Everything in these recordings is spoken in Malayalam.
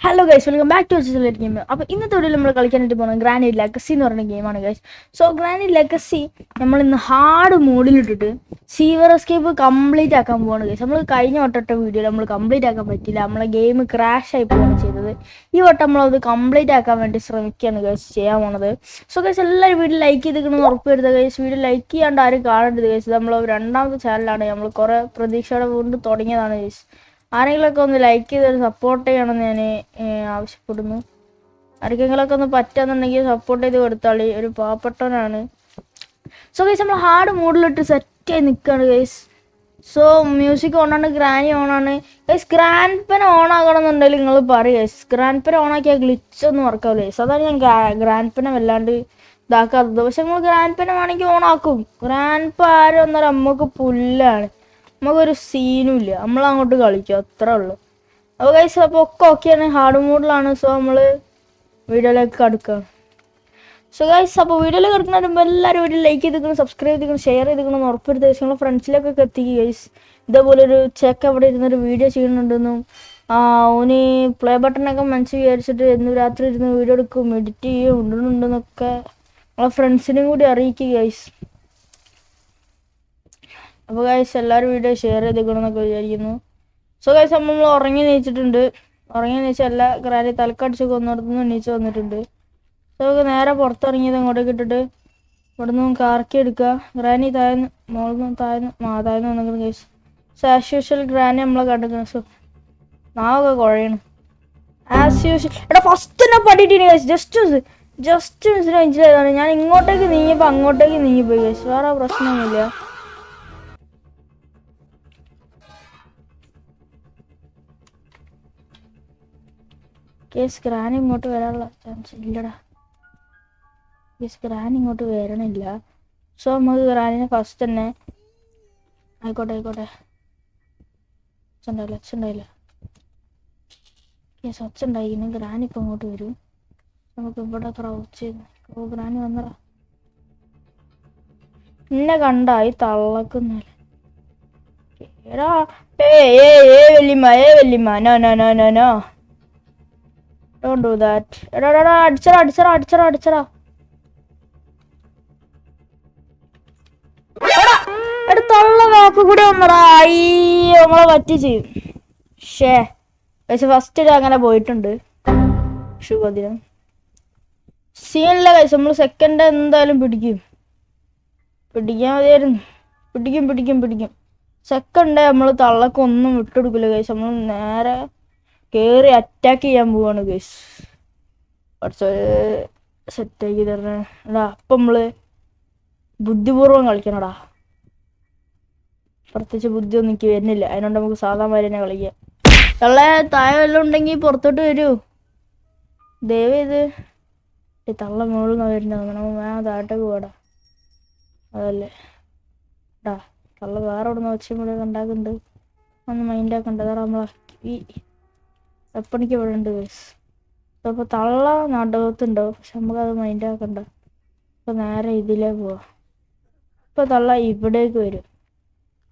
Hello guys, welcome back to game. അപ്പോൾ ഇന്നത്തെ വീഡിയോയിൽ നമ്മൾ കളിക്കാനായിട്ട് പോകുന്നത് ഗ്രാനി ലെഗസി എന്ന് പറയുന്ന ഗെയിമാണ് ഗൈസ്. സോ ഗ്രാനി ലെഗസി നമ്മൾ ഇന്ന് ഹാർഡ് മോഡിലിട്ടിട്ട് സീവർ എസ്കേപ്പ് കംപ്ലീറ്റ് ആക്കാൻ പോവാണ് ഗൈസ്. നമ്മൾ കഴിഞ്ഞ വട്ടത്തെ വീഡിയോയിൽ നമ്മൾ കംപ്ലീറ്റ് ആക്കാൻ പറ്റില്ല, നമ്മളെ ഗെയിം ക്രാഷ് ആയി പോവുകയാണ് ചെയ്തത്. ഈ വട്ടം നമ്മളത് കംപ്ലീറ്റ് ആക്കാൻ വേണ്ടി ശ്രമിക്കുകയാണ് ഗൈസ് ചെയ്യാൻ പോണത്. സോ ഗൈസ്, എല്ലാവരും വീഡിയോ ലൈക്ക് ചെയ്തിരിക്കണമെന്ന് ഉറപ്പ് വരുത്തുക ഗൈസ്. വീഡിയോ ലൈക്ക് ചെയ്യാണ്ട് ആരും കാണരുത് ഗൈസ്. നമ്മൾ രണ്ടാമത്തെ ചാനലാണ്, നമ്മൾ കുറേ പ്രതീക്ഷയോടെ വീണ്ടും തുടങ്ങിയതാണ് ഗൈസ്. ആരെങ്കിലുമൊക്കെ ഒന്ന് ലൈക്ക് ചെയ്തൊരു സപ്പോർട്ട് ചെയ്യണമെന്ന് ഞാൻ ആവശ്യപ്പെടുന്നു. ആർക്കെങ്കിലുമൊക്കെ ഒന്ന് പറ്റാന്നുണ്ടെങ്കിൽ സപ്പോർട്ട് ചെയ്ത് കൊടുത്താളി, ഒരു പാവപ്പെട്ടവനാണ്. സോ ഗൈസ്, നമ്മൾ ഹാർഡ് മോഡിലിട്ട് സെറ്റായി നിൽക്കുകയാണ് ഗൈസ്. സോ മ്യൂസിക് ഓണാണ്, ഗ്രാനി ഓണാണ് ഗൈസ്. ഗ്രാൻഡ് പെൻ ഓൺ ആകണമെന്നുണ്ടെങ്കിൽ നിങ്ങൾ പറയും ഗൈസ്. ഗ്രാൻഡ് പെൻ ഓണാക്കിയാൽ ഗ്ലിച്ച് ഒന്നും വർക്കാവില്ല ഗൈസ്. അതാണ് ഞാൻ ഗ്രാൻഡ് പെനെ വല്ലാണ്ട് ഇതാക്കാത്തത്. പക്ഷെ നമ്മൾ ഗ്രാൻഡ് പെൻ വേണമെങ്കിൽ ഓണാക്കും. ഗ്രാൻഡ് പെൻ ആരും വന്നാൽ നമുക്ക് പുല്ലാണ്, നമുക്കൊരു സീനും ഇല്ല, നമ്മളങ്ങോട്ട് കളിക്കും, അത്രേ ഉള്ളൂ. അപ്പോൾ ഗൈസ്, അപ്പോൾ ഒക്കെ ഓക്കെയാണ്, ഹാർഡ് മോഡിലാണ്. സോ നമ്മൾ വീഡിയോയിലേക്ക് കടക്കുകയാണ്. സോ ഗൈസ്, അപ്പോൾ വീഡിയോയിലേക്ക് കിടക്കുന്നതിന് മുമ്പ് എല്ലാവരും വീഡിയോ ലൈക്ക് ചെയ്തിരിക്കണം, സബ്സ്ക്രൈബ് ചെയ്തിരിക്കണം, ഷെയർ ചെയ്തിരിക്കണം, ഉറപ്പെടുത്തുക ഗൈസ്. നിങ്ങളുടെ ഫ്രണ്ട്സിലേക്കൊക്കെ എത്തിക്കുക ഗൈസ്. ഇതേപോലെ ഒരു ചെക്ക് അവിടെ ഇരുന്നൊരു വീഡിയോ ചെയ്യുന്നുണ്ടെന്നും ഓന് പ്ലേ ബട്ടണൊക്കെ മനസ്സിൽ വിചാരിച്ചിട്ട് എന്ന് രാത്രി ഇരുന്ന് വീഡിയോ എടുക്കും, എഡിറ്റ് ചെയ്യും ഉണ്ടെന്നൊക്കെ നമ്മളെ ഫ്രണ്ട്സിനും കൂടി അറിയിക്കുക ഗൈസ്. അപ്പോൾ ഗൈസ്, എല്ലാവരും വീഡിയോ ഷെയർ ചെയ്തിരിക്കണമെന്നൊക്കെ വിചാരിക്കുന്നു. സോ ഗൈസ്, നമ്മൾ ഉറങ്ങി നീച്ചിട്ടുണ്ട്. ഉറങ്ങി നീച്ച എല്ലാ ഗ്രാനി തലക്കടിച്ചൊക്കെ ഒന്നിടത്തുനിന്ന് എണീച്ച് വന്നിട്ടുണ്ട്. സോ നേരെ പുറത്തിറങ്ങിയത് അങ്ങോട്ടേക്ക് ഇട്ടിട്ട് ഇവിടെ നിന്നും കാർക്കി എടുക്കുക. ഗ്രാനി താഴ്ന്ന് മോളിൽ താഴ്ന്ന് വന്നിരിക്കുന്നു guys. So as usual granny നമ്മളെ കണ്ടിരിക്കുന്നു. സോ നാവൊക്കെ കുഴയാണ് ആസ് യൂഷ്വൽ. എടാ ഫസ്റ്റ് തന്നെ പട്ടിയിട്ടിന് ഗൈസ്. ജസ്റ്റ് മിസ്സിലാണ്. ഞാൻ ഇങ്ങോട്ടേക്ക് നീങ്ങിയപ്പോൾ അങ്ങോട്ടേക്ക് നീങ്ങിപ്പോയി ഗൈസ്. വേറെ പ്രശ്നമൊന്നുമില്ല. കേസ് ഗ്രാനി ഇങ്ങോട്ട് വരാനുള്ള ചാൻസ് ഇല്ലടാ. കേസ് ഗ്രാനി ഇങ്ങോട്ട് വരണില്ല. സോ നമുക്ക് ഗ്രാനിനെ ഫസ്റ്റ് തന്നെ ആയിക്കോട്ടെ ഒച്ചുണ്ടായില്ല കേസ്. ഒച്ചുണ്ടായി. ഇനി ഗ്രാനി ഇപ്പം ഇങ്ങോട്ട് വരും. നമുക്ക് ഇവിടെ ക്രൗച്ച് ചെയ്ത്. ഓ ഗ്രാനി വന്നടാ. എന്നെ കണ്ടായി തള്ളക്കുന്നില്ല. എടാ വല്യമ്മ നോ Don't do that. അടിച്ചടാ. തള്ള വാക്ക് കൂടെ വന്നടാ. അയ്യോ, നമ്മളെ പറ്റിച്ച്. പക്ഷെ ഫസ്റ്റ് അങ്ങനെ പോയിട്ടുണ്ട്. ശുഭദിനം. സീനില്ല കഴിച്ചു. നമ്മൾ സെക്കൻഡ് എന്തായാലും പിടിക്കാൻ മതിയായിരുന്നു. പിടിക്കും. സെക്കൻഡ് നമ്മൾ തള്ളക്കൊന്നും വിട്ടുകൊടുക്കില്ല കഴിച്ചു. നമ്മൾ നേരെ കേറി അറ്റാക്ക് ചെയ്യാൻ പോവാണ് ഗൈസ്. കുറച്ച് സെറ്റാക്കി തരണടാ. അപ്പം നമ്മള് ബുദ്ധിപൂർവ്വം കളിക്കണടാ. പ്രത്യേകിച്ച് ബുദ്ധിയൊന്നും എനിക്ക് വരുന്നില്ല, അതിനോണ്ട് നമുക്ക് സാധാരണ തന്നെ കളിക്കാം. തള്ള താഴെ വല്ലതും ഉണ്ടെങ്കിൽ പുറത്തോട്ട് വരൂ ദയവ് ചെയ്ത്. തള്ള മുകളിൽ നിന്ന് വരുന്നുണ്ട്. നമ്മൾ താഴോട്ടേക്ക് പോടാ. അതല്ലേ ടാ. തള്ള വേറെ അവിടെ നിന്ന് ഒച്ചയും കൂടെ ഉണ്ടാക്കുന്നുണ്ട്. ഒന്ന് മൈൻഡാക്കണ്ട. അതാണ് നമ്മളെ ഈ എപ്പണിക്ക് ഇവിടെ ഉണ്ട് ഗൈസ്. അപ്പോൾ തള്ള നാടകത്തുണ്ടാവും, പക്ഷെ നമുക്കത് മൈൻഡാക്കണ്ട. അപ്പോൾ നേരെ ഇതിലേ പോവാം. ഇപ്പോൾ തള്ള ഇവിടേക്ക് വരും.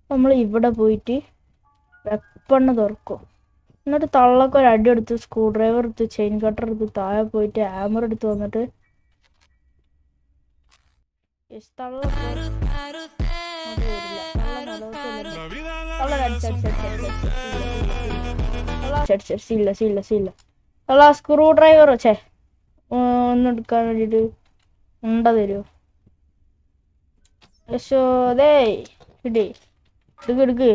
നമ്മൾ ഇവിടെ പോയിട്ട് വെപ്പണ് തുറക്കും. എന്നിട്ട് തള്ളക്ക് ഒരു അടി എടുത്ത് സ്ക്രൂ ഡ്രൈവർ എടുത്ത് ചെയിൻ കട്ടർ എടുത്ത് താഴെ പോയിട്ട് ഹാമർ എടുത്ത് വന്നിട്ട് തള്ള അല്ല സ്ക്രൂ ഡ്രൈവർ ഒന്ന് എടുക്കാൻ വേണ്ടിട്ട് ഉണ്ട തരുമോ? യശോദേ കിട്ടി. എടുക്ക്.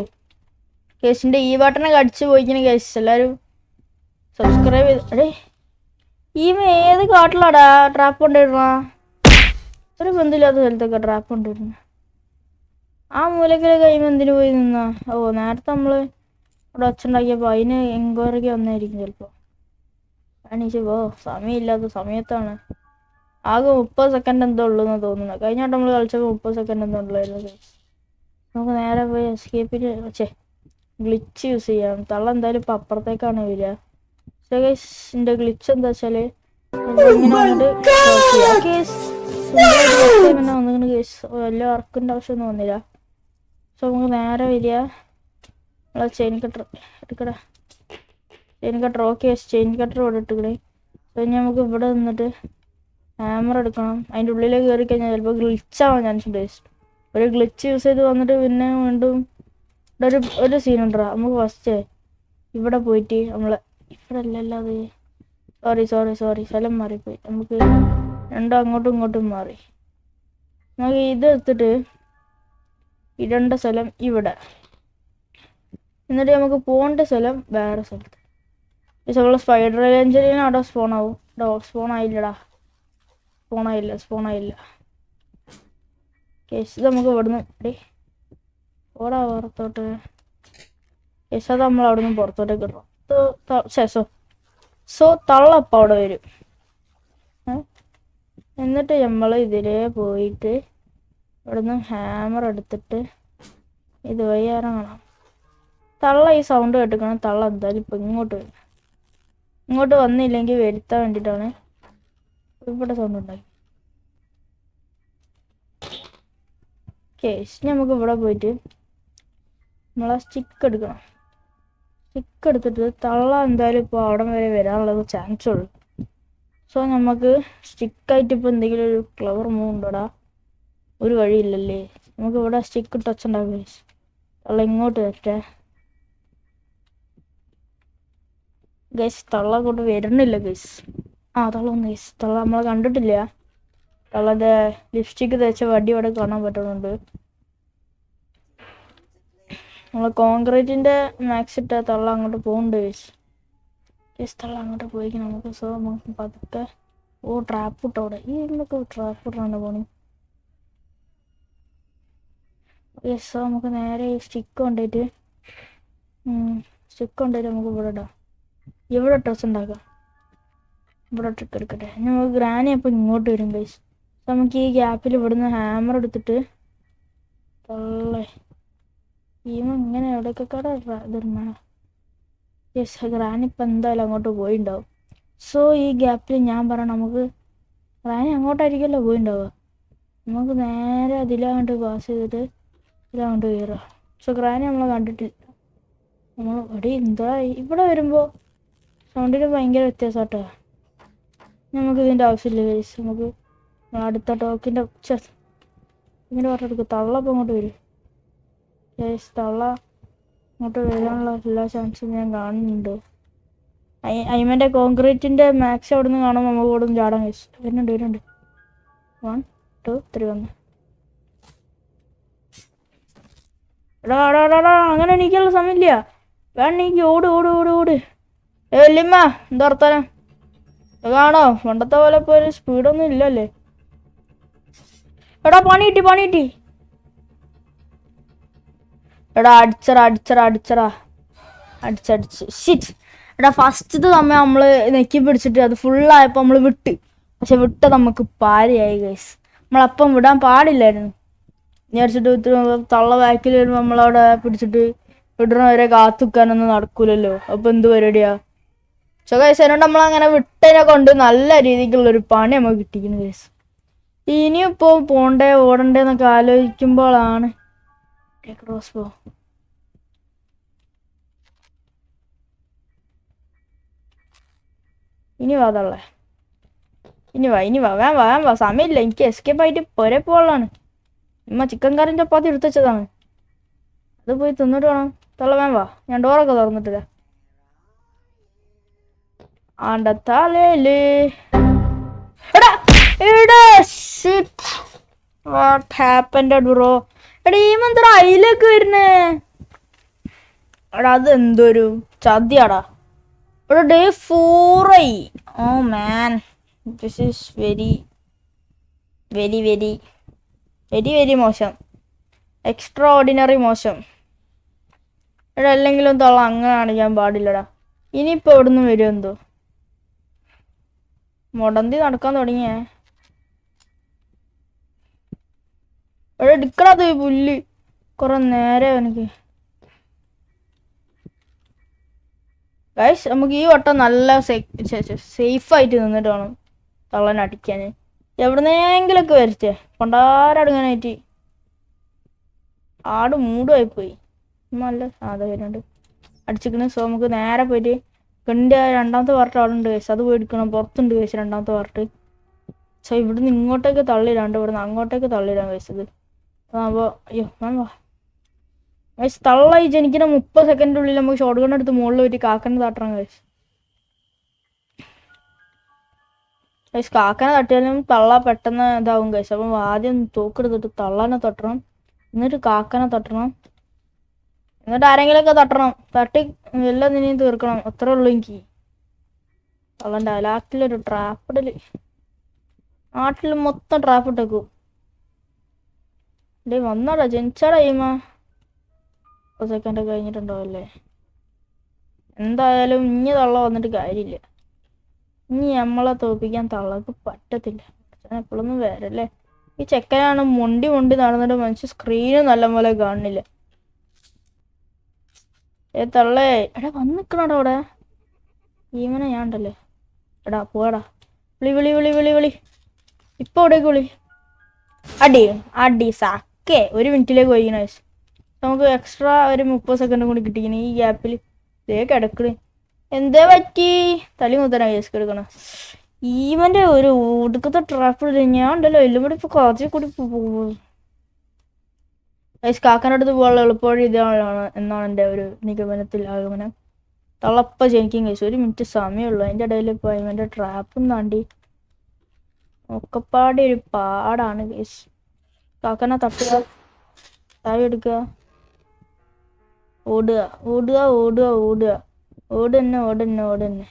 കേസിന്റെ ഈ ബട്ടണൊക്കെ അടിച്ചു പോയിക്കണ കേസ്. എല്ലാരും സബ്സ്ക്രൈബ് ചെയ്ത്. അടേ ഈ ഏത് കാട്ടിലാടാ ട്രാപ്പ് കൊണ്ടിരുന്ന? ഒരു ബന്ധമില്ലാത്ത സ്ഥലത്തൊക്കെ ട്രാപ്പ് കൊണ്ടിരുന്നു. ആ മൂലക്കിലെ കൈമ എന്തിനു പോയി നിന്നാ? ഓ, നേരത്തെ നമ്മള് ഇവിടെ ഒച്ചുണ്ടാക്കിയപ്പോൾ അതിന് എൻക്വയറിക്ക് വന്നായിരിക്കും ചിലപ്പോൾ. എണീച്ച് പോ, സമയമില്ലാത്ത സമയത്താണ്. ആകെ 30 സെക്കൻഡ് എന്തോ ഉള്ളൂ എന്ന് തോന്നുന്നത്. കഴിഞ്ഞ വട്ടം നമ്മൾ കളിച്ചപ്പോൾ 30 സെക്കൻഡ് എന്തോ ഉള്ളായിരുന്നു. നമുക്ക് നേരെ പോയി എസ്കേപ്പിന് ഗ്ലിച്ച് യൂസ് ചെയ്യാം. തള്ള എന്തായാലും ഇപ്പം അപ്പുറത്തേക്കാണ് വരിക. പക്ഷേ ഗൈസിൻ്റെ ഗ്ലിച്ച് എന്താ വെച്ചാൽ ഇങ്ങനെ വന്നിട്ട് കേസ് വന്നിങ്ങനെ കേസ് വലിയ വർക്കിൻ്റെ ആവശ്യമൊന്നും വന്നില്ല. സോ നമുക്ക് നേരെ വരിക. നമ്മളെ ചെയിൻ കട്ടർ എടുക്കടാ. Chain cutter. Okay, chain cutter ഇവിടെ ഇട്ടുകളെ. സോ ഇനി നമുക്ക് ഇവിടെ നിന്നിട്ട് ഹാമർ എടുക്കണം. അതിൻ്റെ ഉള്ളിലേക്ക് കയറി കഴിഞ്ഞാൽ ചിലപ്പോൾ ഗ്ലിച്ചാവാൻ ചാൻസ് ഉണ്ട്. ഒരു ഗ്ലിച്ച് യൂസ് ചെയ്ത് വന്നിട്ട് പിന്നെ വീണ്ടും ഇവിടെ ഒരു സീൻ ഉണ്ടോ. നമുക്ക് ഫസ്റ്റ് ഇവിടെ പോയിട്ട് നമ്മൾ ഇവിടെ അല്ലല്ലോ അത്. സോറി സ്ഥലം മാറിപ്പോയി. നമുക്ക് രണ്ടും അങ്ങോട്ടും ഇങ്ങോട്ടും മാറി. നമുക്ക് ഇത് എടുത്തിട്ട് ഇടേണ്ട സ്ഥലം ഇവിടെ, എന്നിട്ട് നമുക്ക് പോകേണ്ട സ്ഥലം വേറെ സ്ഥലത്ത്. നമ്മൾ സ്പൈഡർ എഞ്ചിന് അവിടെ സ്പോൺ ആവും. സ്പോൺ ആയില്ല. കേസ് നമുക്ക് ഇവിടുന്ന് ഓടാ പുറത്തോട്ട്. കേസ് അത് നമ്മൾ അവിടെ നിന്ന് പുറത്തോട്ടേക്ക് ഇടണം. സോ തള്ളപ്പം അവിടെ വരും. എന്നിട്ട് നമ്മൾ ഇതിലേ പോയിട്ട് ഇവിടുന്ന് ഹാമർ എടുത്തിട്ട് ഇതുവഴി ഇറങ്ങണം. തള്ള ഈ സൗണ്ട് കേട്ടിക്കണം. തള്ള എന്തായാലും ഇപ്പം ഇങ്ങോട്ട് വരും. ഇങ്ങോട്ട് വന്നില്ലെങ്കിൽ വരുത്താൻ വേണ്ടിയിട്ടാണ് ഇവിടെ സൗണ്ട് ഉണ്ടാക്കി. കേസ് നമുക്ക് ഇവിടെ പോയിട്ട് നമ്മളെ സ്റ്റിക്ക് എടുക്കണം. സ്റ്റിക്ക് എടുത്തിട്ട് തള്ള എന്തായാലും ഇപ്പോൾ അവിടെ വരെ വരാനുള്ളത് ചാൻസ് ഉള്ളു. സോ നമുക്ക് സ്റ്റിക്കായിട്ട് ഇപ്പോൾ എന്തെങ്കിലും ഒരു ക്ലവർ മൂവ് ഉണ്ടോടാ? ഒരു വഴിയില്ലല്ലേ. നമുക്ക് ഇവിടെ സ്റ്റിക്ക് ടച്ച് ഉണ്ടാകും. ഗൈസ് തള്ള ഇങ്ങോട്ട് വരട്ടെ. ഗൈസ് തള്ള അങ്ങോട്ട് വരുന്നില്ല ഗൈസ്. തള്ള ഒന്ന് ഗൈസ്. തള്ള നമ്മളെ കണ്ടിട്ടില്ല. തള്ളൻ്റെ ലിപ്സ്റ്റിക്ക് തേച്ച വടി അവിടെ കാണാൻ പറ്റുന്നുണ്ട്. നമ്മൾ കോൺക്രീറ്റിൻ്റെ മാക്സ് ഇട്ട തള്ള അങ്ങോട്ട് പോകുന്നുണ്ട് ഗൈസ്. തള്ള അങ്ങോട്ട് പോയിക്ക് നമുക്ക്. സോ നമുക്ക് പതുക്കെ ട്രാപ്പ് ഇട്ടോ അവിടെ. ഈ നമുക്ക് ട്രാപ്പ് ഇട്ടാണ് പോണി. സോ നമുക്ക് നേരെ ഈ സ്റ്റിക്ക് കൊണ്ടുപോയിട്ട് നമുക്ക് ഇവിടെ ഇടാം. ഇവിടെ ഡ്രസ് ഉണ്ടാക്കാം. ഇവിടെ ട്രിക്ക് എടുക്കട്ടെ. നമുക്ക് ഗ്രാനി അപ്പോൾ ഇങ്ങോട്ട് വരും ഗൈസ്. നമുക്ക് ഈ ഗ്യാപ്പിൽ ഇവിടുന്ന് ഹാമർ എടുത്തിട്ട് തള്ളേ ഇങ്ങനെ എവിടെയൊക്കെ കട ഇതിരുന്ന. യെസ്, ഗ്രാനി ഇപ്പം എന്തായാലും അങ്ങോട്ട് പോയിണ്ടാവും. സോ ഈ ഗ്യാപ്പിൽ ഞാൻ പറയണം, നമുക്ക് ഗ്രാനി അങ്ങോട്ടായിരിക്കുമല്ലോ പോയിണ്ടാവുക. നമുക്ക് നേരെ അതിലാണ്ട് പാസ് ചെയ്തിട്ട് ഇതിലാണ്ട് കയറുക. സോ ഗ്രാനി നമ്മളെ കണ്ടിട്ടില്ല. നമ്മൾ എന്താ ഇവിടെ വരുമ്പോൾ സൗണ്ടിന് ഭയങ്കര വ്യത്യാസമാട്ടോ. നമുക്ക് ഇതിൻ്റെ ആവശ്യമില്ല ഗൈസ്. നമുക്ക് അടുത്ത ടോക്കിൻ്റെ ഇങ്ങനെ പറഞ്ഞെടുക്കും. തള്ളപ്പം അങ്ങോട്ട് വരും ഗൈസ്. തള്ള അങ്ങോട്ട് വരാനുള്ള എല്ലാ ചാൻസും ഞാൻ കാണുന്നുണ്ട്. അയ്മൻ്റെ കോൺക്രീറ്റിൻ്റെ മാക്സ് അവിടെ നിന്ന് കാണുമ്പോൾ നമുക്ക് ഇവിടെ നിന്ന് ചാടാൻ ഗൈസ്. വരുന്നുണ്ട് 1 2 3 വന്ന്. എടാ അങ്ങനെ എണീക്കാനുള്ള സമയമില്ല. വേണ്ട എനിക്ക് ഓട്. വല്യമ്മ എന്താ വർത്താനം? കാണോ പണ്ടത്തെ പോലെ ഇപ്പോൾ ഒരു സ്പീഡൊന്നും ഇല്ലല്ലേ. എടാ പണി കിട്ടി. എടാ അടിച്ചടാ അടിച്ച് ഷിറ്റ്. എടാ ഫസ്റ്റത്തെ സമയം നമ്മൾ നെക്കി പിടിച്ചിട്ട് അത് ഫുള്ളായപ്പോൾ നമ്മൾ വിട്ട്. പക്ഷെ വിട്ട നമുക്ക് പാരയായി ഗൈസ്. നമ്മളപ്പം വിടാൻ പാടില്ലായിരുന്നു. വിചാരിച്ചിട്ട് തള്ള ബാക്കിൽ വരുമ്പോൾ നമ്മളവിടെ പിടിച്ചിട്ട് വിടണവരെ കാത്തുക്കാനൊന്നും നടക്കൂലല്ലോ. അപ്പം എന്ത് പരിപാടിയാ? സോ ഗൈസ് അതിനോട് നമ്മളങ്ങനെ വിട്ടതിനെ കൊണ്ട് നല്ല രീതിക്കുള്ളൊരു പണി നമുക്ക് കിട്ടിക്കുന്നു ഗൈസ്. ഇനിയിപ്പോൾ ഓടണ്ടേന്നൊക്കെ ആലോചിക്കുമ്പോഴാണ് ക്രോസ് ബോ. ഇനി വാ വേഗം വാ സമയമില്ല. എനിക്ക് എസ്കേപ്പ് ആയിട്ട് പൊരെ പോകാനുള്ളതാണ്. ഉമ്മ ചിക്കൻ കറിയും ചപ്പാത്തി എടുത്തു വെച്ചതാണ്. അത് പോയി തിന്നിട്ട് വേണം. തള്ള വേഗം വാ. ഞാൻ ഡോറൊക്കെ തുറന്നിട്ടില്ല. തലേല് വാട്ട് ഹാപ്പൻഡ് ബ്രോ? എടാ ഈ മന്ത്ര അയിലൊക്കെ വരുന്നേ. എടാ അത് എന്തൊരു ചതിയാടാ. ഇവിടെ ഡേ 4 ആയി. ഓ മാൻ, ദിസ് ഈസ് വെരി മോശം. എക്സ്ട്രാ ഓർഡിനറി മോശം. എടാ അല്ലെങ്കിലും തള്ള അങ്ങനെ കാണിക്കാൻ പാടില്ലടാ. ഇനിയിപ്പോൾ എവിടെ നിന്ന് വരും എന്തോ. മുടന്തി നടക്കാൻ തുടങ്ങിയേ. എവിടെ എടുക്കണത് പുല്ല് കുറെ നേരെ എനിക്ക്. ഗൈസ് നമുക്ക് ഈ വട്ടം നല്ല സേഫായിട്ട് നിന്നിട്ട് വേണം തള്ളനെ അടിക്കാൻ. എവിടുന്നെങ്കിലൊക്കെ വരച്ചേ കൊണ്ടാരടുങ്ങാനായിട്ട്. ആട് മൂടുമായി പോയി. നല്ല സാധാ വരുന്നുണ്ട് അടിച്ചിക്കണ്. സോ നമുക്ക് നേരെ പോയിട്ട് ഗണ്ണിൻ്റെ രണ്ടാമത്തെ പാർട്ട് അവിടെ ഉണ്ട് ഗൈസ്, അത് പോയി എടുക്കണം. പുറത്തുണ്ട് ഗൈസ് രണ്ടാമത്തെ പാർട്ട്. സോ ഇവിടുന്ന് ഇങ്ങോട്ടേക്ക് തള്ളിയിടാണ്ട് ഇവിടുന്ന് അങ്ങോട്ടേക്ക് തള്ളിയിടാൻ ഗൈസ്. ഇത് അതാകുമ്പോൾ അയ്യോ വേണ്ട ഗൈസ്, തള്ളായി ജനിക്കുന്ന 30 സെക്കൻഡിനുള്ളിൽ നമുക്ക് ഷോട്ട് ഗൺ എടുത്ത് മുകളിൽ പോയിട്ട് കാക്കനെ തട്ടണം ഗൈസ്. ഗൈസ് കാക്കനെ തട്ടിയാലും തള്ള പെട്ടെന്ന് ഇതാവും ഗൈസ്. അപ്പം ആദ്യം തോക്കെടുത്തിട്ട് തള്ളാനെ തട്ടണം, എന്നിട്ട് കാക്കനെ തട്ടണം, എന്നിട്ട് ആരെങ്കിലുമൊക്കെ തട്ടണം. തട്ടി എല്ലാം നിന്നെയും തീർക്കണം. അത്രേ ഉള്ളൂ എനിക്ക്. തള്ളൻ്റെ ലാക്കിലൊരു ട്രാപ്പിടല്, നാട്ടിൽ മൊത്തം ട്രാപ്പ് ഇട്ടേക്കും. ഡേ വന്നാടാ ജനിച്ചാടാ ഈമ. 10 സെക്കൻഡ് കഴിഞ്ഞിട്ടുണ്ടാവല്ലേ. എന്തായാലും ഇനി തള്ള വന്നിട്ട് കാര്യമില്ല. ഇനി നമ്മളെ തോൽപ്പിക്കാൻ തള്ളക്ക് പറ്റത്തില്ല. എപ്പോഴൊന്നും വരല്ലേ. ഈ ചെക്കനാണ് മൊണ്ടി നടന്നിട്ട് മനുഷ്യ സ്ക്രീനും നല്ല പോലെ കാണുന്നില്ല. തള്ളേ എടാ വന്ന് നിക്കണോടാ അവിടെ. ഈമനെ ഞാൻ ഉണ്ടല്ലേ. എടാ പോടാ. വിളി ഇപ്പൊ എവിടേക്ക് വിളി. അടി സാക്കേ 1 മിനിറ്റിലേക്ക് പോയിക്കണ. നമുക്ക് എക്സ്ട്രാ ഒരു 30 സെക്കൻഡ് കൂടി കിട്ടിക്കണ. ഈ ഗ്യാപ്പിൽ ഇതേ കിടക്കണ്. എന്തേ പറ്റി? തലി മുതലാ കേസ് എടുക്കണം. ഈവന്റെ ഒരു ഒടുക്കത്തെ ട്രാപ്പ് ഞാൻ ഉണ്ടല്ലോ എല്ലാം കൂടി ഇപ്പൊ കുറച്ച് കൂടി കാക്കൻ്റെ അടുത്ത് പോകാനുള്ള എളുപ്പവഴി ഇതാണ് എന്നാണ് എൻ്റെ ഒരു ആഗമനം. തള്ളപ്പ ജനിക്കും കേസ്. 1 മിനിറ്റ് സമയമുള്ളൂ. അതിൻ്റെ ഇടയിൽ ഇപ്പൊ ഇവന്റെ ട്രാപ്പും താണ്ടി ഒക്കെപ്പാടെ ഒരു പാടാണ് കേസ്. കാക്കനെ തട്ടുക, താഴെ എടുക്കുക, ഓടുക ഓടന്നെ.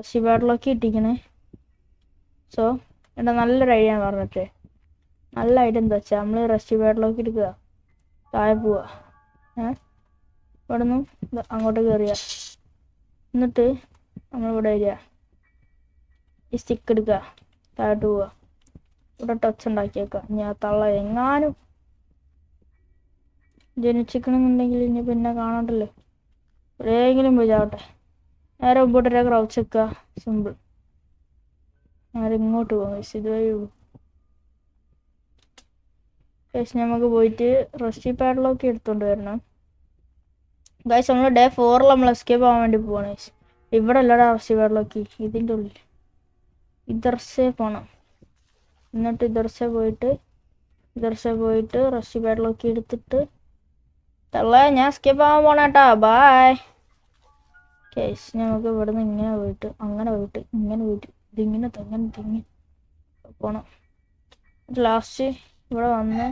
ശിവാട്ടിലൊക്കെ ഇട്ടിക്കണേ. സോ എടാ നല്ലൊരു ഐഡിയ ഞാൻ പറഞ്ഞിട്ടേ. നല്ല ഐഡിയ എന്താ വെച്ചാൽ നമ്മൾ റെസ്റ്റ് ബാഡിലൊക്കെ എടുക്കുക, താഴെ പോവുക, ഇവിടെ നിന്ന് അങ്ങോട്ട് കയറിയ, എന്നിട്ട് നമ്മളിവിടെ വരിക, ഈ സ്റ്റിക്ക് എടുക്കുക, താഴോട്ട് പോവുക, ഇവിടെ ടച്ച് ഉണ്ടാക്കിയേക്കുക. ഞാൻ തള്ള എങ്ങാനും ജനിച്ചിക്കണമെന്നുണ്ടെങ്കിൽ ഇനി പിന്നെ കാണണ്ടല്ലോ. എവിടെയെങ്കിലും പോയി ചാവട്ടെ. നേരെ മുമ്പോട്ടൊരു ക്രൗച്ച് വെക്കുക, സിമ്പിൾ. നേരെ ഇങ്ങോട്ട് പോകാം. ഇതുവഴി നമുക്ക് പോയിട്ട് റെസ്റ്റി പാഡിലൊക്കെ എടുത്തോണ്ട് വരണം ഗൈസ്. നമ്മൾ ഡേ 4 നമ്മൾ എസ്കേപ്പ് ആവാൻ വേണ്ടി പോവാണ് ഗൈസ്. ഇവിടെ അല്ലടാ റെസ്റ്റി പാഡിലൊക്കെ, ഇതിൻ്റെ ഉള്ളിൽ ഇദർസേ പോണം. എന്നിട്ട് ഇദർസേ പോയിട്ട് റെസ്റ്റി പാഡിലൊക്കെ എടുത്തിട്ട് തള്ള ഞാൻ എസ്കേപ്പ് ആവാൻ പോണേട്ടാ. Bye guys. നമുക്ക് ഇവിടെ നിന്ന് ഇങ്ങനെ പോയിട്ട് അങ്ങനെ പോയിട്ട് ഇങ്ങനെ പോയിട്ട് ഇതിങ്ങനെ തെങ്ങി പോണം. ലാസ്റ്റ് ഇവിടെ വന്ന്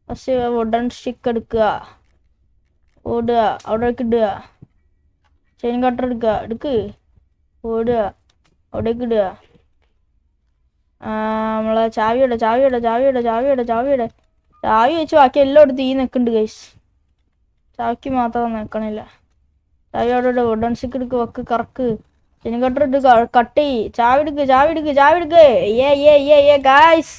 ഫസ്റ്റ് വുഡൻ സ്റ്റിക്ക് എടുക്കുക, ഓടുക, അവിടേക്ക് ഇടുക, ചെയിൻ കട്ടർ എടുക്ക്, ഓടുക, അവിടേക്ക് ഇടുക. നമ്മളെ ചാവി വെച്ച് ബാക്കി എല്ലാം എടുത്ത് ഈ നിൽക്കുന്നുണ്ട് ഗൈസ്. ചാവിക്ക് മാത്രം നിൽക്കണില്ല. ചാവി അവിടെ വുഡൻ സ്റ്റിക്ക് എടുക്ക്, വെക്ക്, കറക്ക്, ചെയിൻ കട്ടർ എടുക്കുക, കട്ട് ചെയ്യ്, ചാവി എടുക്ക്. ഗൈസ്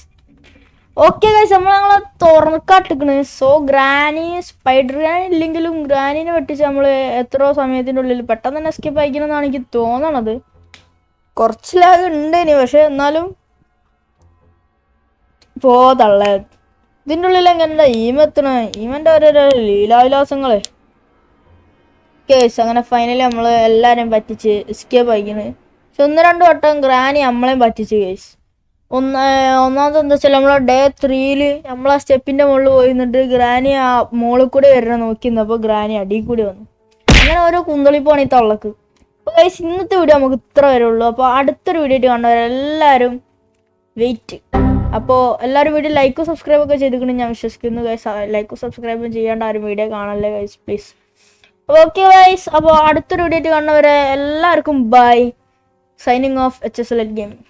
ഓക്കെ ഗൈസ്, നമ്മളെ തുറന്നിട്ടിക്കണ്. സോ ഗ്രാനി സ്പൈഡർ ഗ്രാനി ഇല്ലെങ്കിലും ഗ്രാനിനെ വെട്ടിച്ച് നമ്മൾ എത്രയോ സമയത്തിൻ്റെ ഉള്ളിൽ പെട്ടെന്ന് തന്നെ എസ്കേപ്പ് അയക്കണമെന്നാണ് എനിക്ക് തോന്നണത്. കുറച്ച് ലാഗ് ഉണ്ട് ഇനി, പക്ഷെ എന്നാലും തള്ള ഇതിൻ്റെ ഉള്ളിൽ എങ്ങനെ ഈമെത്തണ ഈമൻ്റെ ഓരോരോ ലീലാവിലാസങ്ങള് കേസ്. അങ്ങനെ ഫൈനലി നമ്മൾ എല്ലാവരെയും പറ്റിച്ച് എസ്കേപ്പ് അയക്കണ്. പക്ഷെ 1-2 വട്ടം ഗ്രാനി നമ്മളെയും പറ്റിച്ച് കേസ്. ഒന്നാമത് എന്താ വെച്ചാൽ നമ്മളെ ഡേ 3 നമ്മൾ ആ സ്റ്റെപ്പിന്റെ മുകളിൽ പോയി നിന്നിട്ട് ഗ്രാനി ആ മോളിൽ കൂടി വരണ നോക്കിന്നപ്പോൾ ഗ്രാനി അടിയിൽ കൂടി വന്നു. അങ്ങനെ ഓരോ കുന്തളിപ്പാണ് ഈ തള്ളക്ക്. ഗൈസ് ഇന്നത്തെ വീഡിയോ നമുക്ക് ഇത്ര വരെ ഉള്ളൂ. അപ്പോൾ അടുത്തൊരു വീഡിയോ ആയിട്ട് കണ്ടവരെല്ലാവരും വെയിറ്റ്. അപ്പോൾ എല്ലാവരും വീഡിയോ ലൈക്കും സബ്സ്ക്രൈബ് ഒക്കെ ചെയ്തിട്ടുണ്ടെങ്കിൽ ഞാൻ വിശ്വസിക്കുന്നു ഗൈസ്. ലൈക്കും സബ്സ്ക്രൈബും ചെയ്യാണ്ട് ആരും വീഡിയോ കാണല്ലേ ഗൈസ് പ്ലീസ്. അപ്പോൾ ഓക്കെ ഗൈസ്, അപ്പോൾ അടുത്തൊരു വീഡിയോ ആയിട്ട് കാണുന്നവരെ എല്ലാവർക്കും bye. Signing off HSLET gaming.